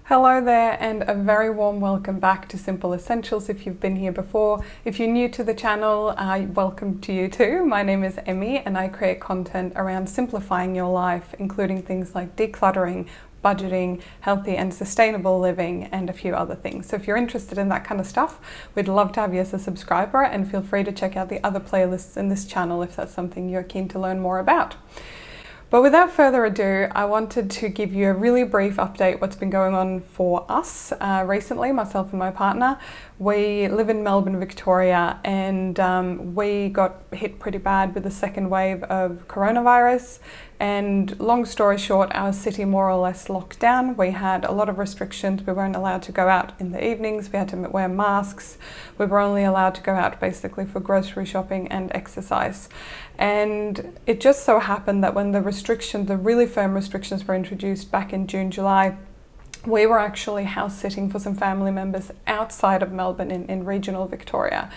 Hello there, and a very warm welcome back to Simple Essentials if you've been here before. If you're new to the channel, welcome to you too. My name is Emmy and I create content around simplifying your life, including things like decluttering, budgeting, healthy and sustainable living, and a few other things. So if you're interested in that kind of stuff, we'd love to have you as a subscriber, and feel free to check out the other playlists in this channel if that's something you're keen to learn more about. But without further ado, I wanted to give you a really brief update what's been going on for us recently, myself and my partner. We live in Melbourne, Victoria, and we got hit pretty bad with the second wave of coronavirus. And long story short, our city more or less locked down. We had a lot of restrictions. We weren't allowed to go out in the evenings. We had to wear masks. We were only allowed to go out basically for grocery shopping and exercise. And it just so happened that when the really firm restrictions were introduced back in June, July, we were actually house sitting for some family members outside of Melbourne in regional Victoria.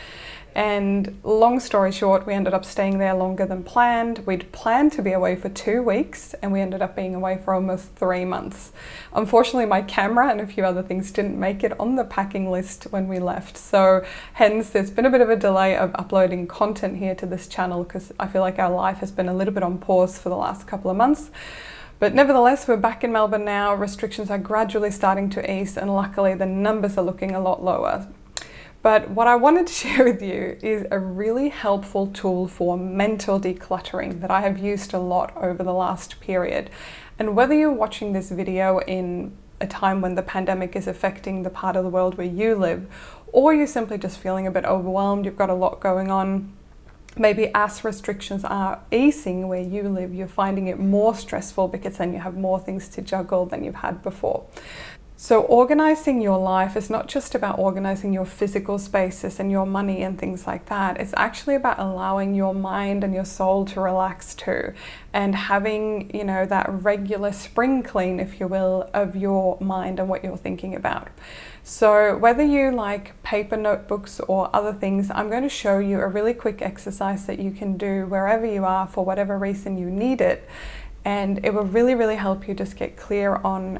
And long story short, we ended up staying there longer than planned. We'd planned to be away for 2 weeks and we ended up being away for almost 3 months. Unfortunately, my camera and a few other things didn't make it on the packing list when we left. So hence there's been a bit of a delay of uploading content here to this channel because I feel like our life has been a little bit on pause for the last couple of months. But nevertheless, we're back in Melbourne now. Restrictions are gradually starting to ease and luckily the numbers are looking a lot lower. But what I wanted to share with you is a really helpful tool for mental decluttering that I have used a lot over the last period. And whether you're watching this video in a time when the pandemic is affecting the part of the world where you live, or you're simply just feeling a bit overwhelmed, you've got a lot going on, maybe as restrictions are easing where you live, you're finding it more stressful because then you have more things to juggle than you've had before. So organizing your life is not just about organizing your physical spaces and your money and things like that. It's actually about allowing your mind and your soul to relax too, and having, that regular spring clean, if you will, of your mind and what you're thinking about. So whether you like paper notebooks or other things, I'm going to show you a really quick exercise that you can do wherever you are for whatever reason you need it. And it will really, really help you just get clear on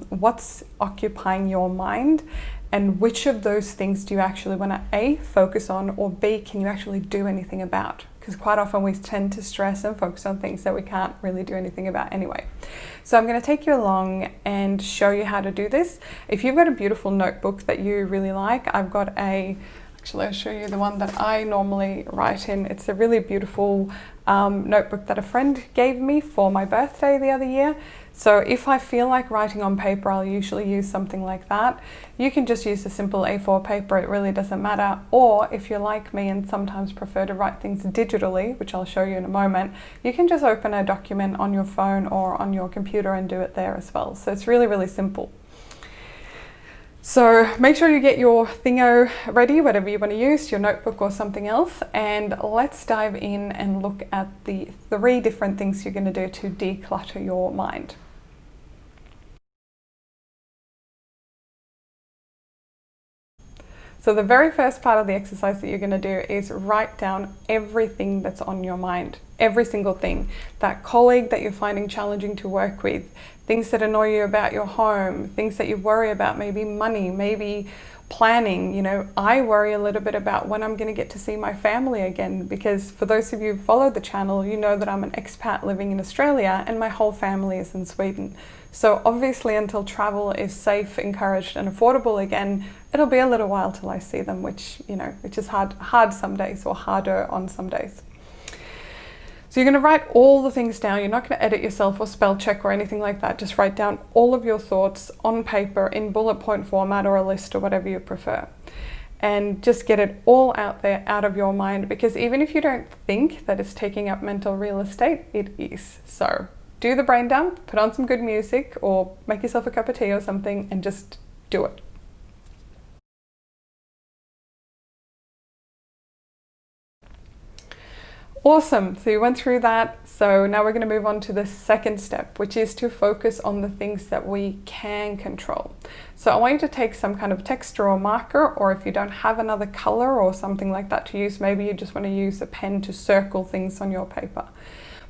what's occupying your mind and which of those things do you actually want to A, focus on, or B, can you actually do anything about? Because quite often we tend to stress and focus on things that we can't really do anything about anyway. So I'm going to take you along and show you how to do this. If you've got a beautiful notebook that you really like, I've got actually, I'll show you the one that I normally write in. It's a really beautiful notebook that a friend gave me for my birthday the other year. So if I feel like writing on paper, I'll usually use something like that. You can just use a simple A4 paper, it really doesn't matter. Or if you're like me and sometimes prefer to write things digitally, which I'll show you in a moment, you can just open a document on your phone or on your computer and do it there as well. So it's really, really simple. So make sure you get your thingo ready, whatever you want to use, your notebook or something else, and let's dive in and look at the 3 different things you're going to do to declutter your mind. So the very first part of the exercise that you're going to do is write down everything that's on your mind, every single thing. That colleague that you're finding challenging to work with, things that annoy you about your home, things that you worry about, maybe money, maybe planning. I worry a little bit about when I'm going to get to see my family again, because for those of you who follow the channel, you know that I'm an expat living in Australia and my whole family is in Sweden. So obviously until travel is safe, encouraged and affordable again, it'll be a little while till I see them, which is hard some days, or harder on some days. So you're going to write all the things down. You're not going to edit yourself or spell check or anything like that. Just write down all of your thoughts on paper in bullet point format or a list or whatever you prefer. And just get it all out there, out of your mind, because even if you don't think that it's taking up mental real estate, it is. So do the brain dump, put on some good music or make yourself a cup of tea or something and just do it. Awesome, so you went through that. So now we're going to move on to the second step, which is to focus on the things that we can control. So I want you to take some kind of texture or marker, or if you don't have another color or something like that to use, maybe you just want to use a pen to circle things on your paper.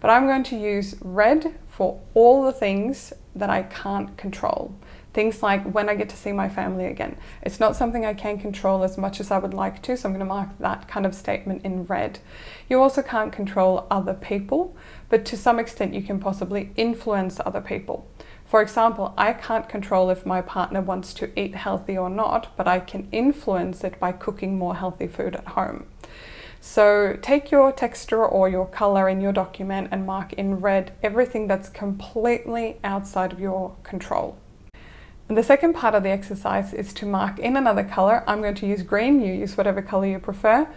But I'm going to use red for all the things that I can't control. Things like when I get to see my family again. It's not something I can control as much as I would like to, so I'm going to mark that kind of statement in red. You also can't control other people, but to some extent you can possibly influence other people. For example, I can't control if my partner wants to eat healthy or not, but I can influence it by cooking more healthy food at home. So take your texture or your color in your document and mark in red everything that's completely outside of your control. And the second part of the exercise is to mark in another color. I'm going to use green, you use whatever color you prefer.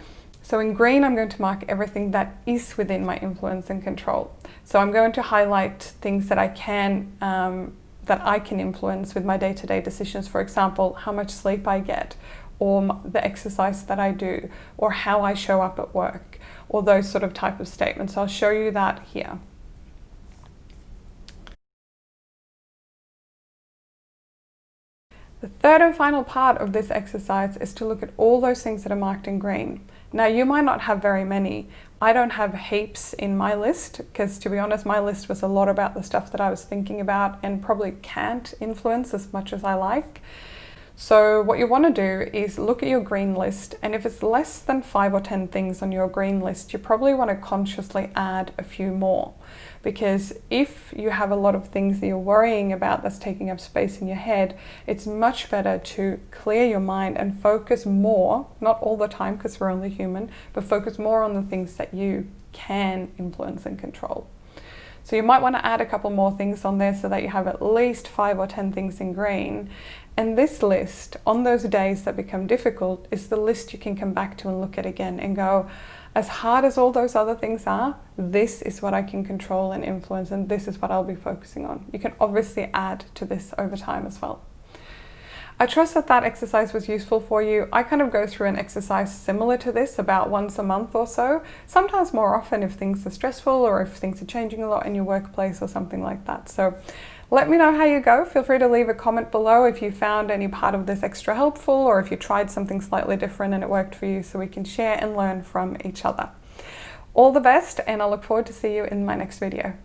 So in green, I'm going to mark everything that is within my influence and control. So I'm going to highlight things that I can influence with my day-to-day decisions. For example, how much sleep I get, or the exercise that I do, or how I show up at work, or those sort of type of statements. I'll show you that here. The third and final part of this exercise is to look at all those things that are marked in green. Now, you might not have very many. I don't have heaps in my list because, to be honest, my list was a lot about the stuff that I was thinking about and probably can't influence as much as I like. So what you want to do is look at your green list, and if it's less than 5 or 10 things on your green list, you probably want to consciously add a few more. Because if you have a lot of things that you're worrying about that's taking up space in your head, it's much better to clear your mind and focus more, not all the time because we're only human, but focus more on the things that you can influence and control. So you might want to add a couple more things on there so that you have at least 5 or 10 things in green. And this list, on those days that become difficult, is the list you can come back to and look at again and go, as hard as all those other things are, this is what I can control and influence, and this is what I'll be focusing on. You can obviously add to this over time as well. I trust that that exercise was useful for you. I kind of go through an exercise similar to this about once a month or so, sometimes more often if things are stressful or if things are changing a lot in your workplace or something like that. So let me know how you go. Feel free to leave a comment below if you found any part of this extra helpful or if you tried something slightly different and it worked for you, so we can share and learn from each other. All the best, and I look forward to see you in my next video.